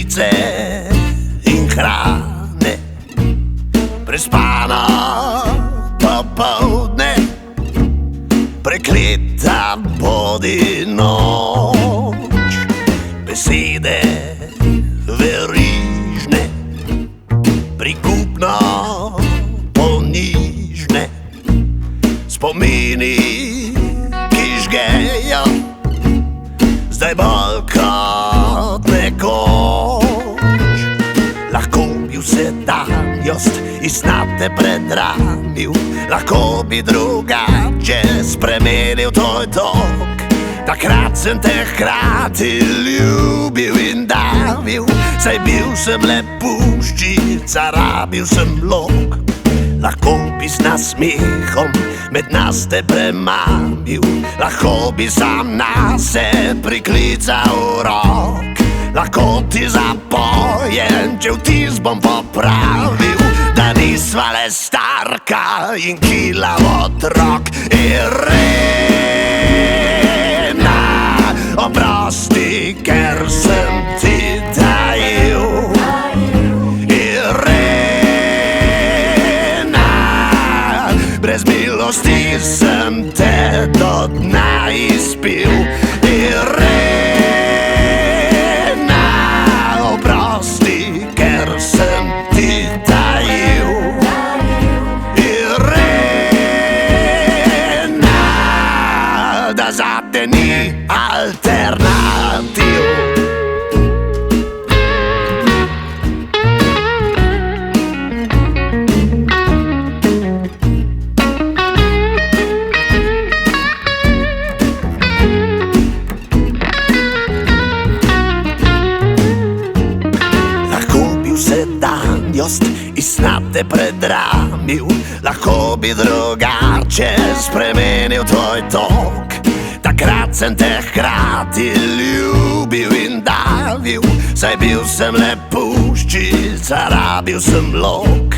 žlice in hrane, prespana popoldne, prekleta bodi noč, besede verižne, prikupno ponižne, spomini, ki žgejo, zdaj bolj kot nekoč. Lahko bi vse danjost iz nate predramil, lahko bi drugače spremenil tvoj tok. Takrat sem te hkrati ljubil in davil, saj bil sem le puščica, rabil sem lok. Lahko bi s nasmehom med nas te premamil, lahko bi sam nase priklical rok. Lahko ti zapojem, če vtis bom popravil, da nisva le starka in kilav otrok. Irena, oprosti, ker sem ti tajil. Brez milosti sem te do dna izpil. Irena, oprosti, ker sem ti tajil. Irena, da zate ni alternativ. Iz nate predramil, lahko bi drugače spremenil tvoj tok. Takrat sem te hkrati ljubil in davil, saj bil sem le puščica, rabil sem lok.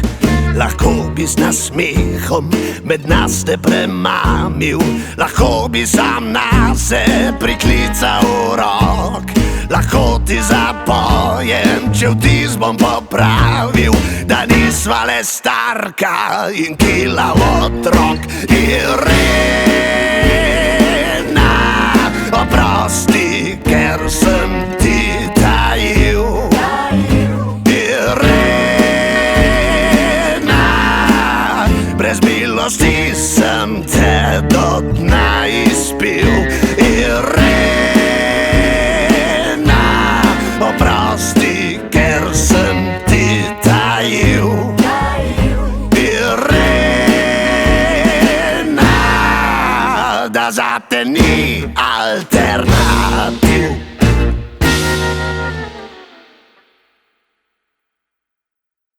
Lahko bi s nasmehom med nas te premamil, lahko bi sam nase priklical rok. Lahko ti zapojem, če vtis bom popravil, da nisva le starka in kilav otrok. Irena, oprosti, ker sem ti tajil. Irena, brez milosti sem te do dna izpil. Oprosti, ker sem ti tajil. Irena, da zate ni alternativ.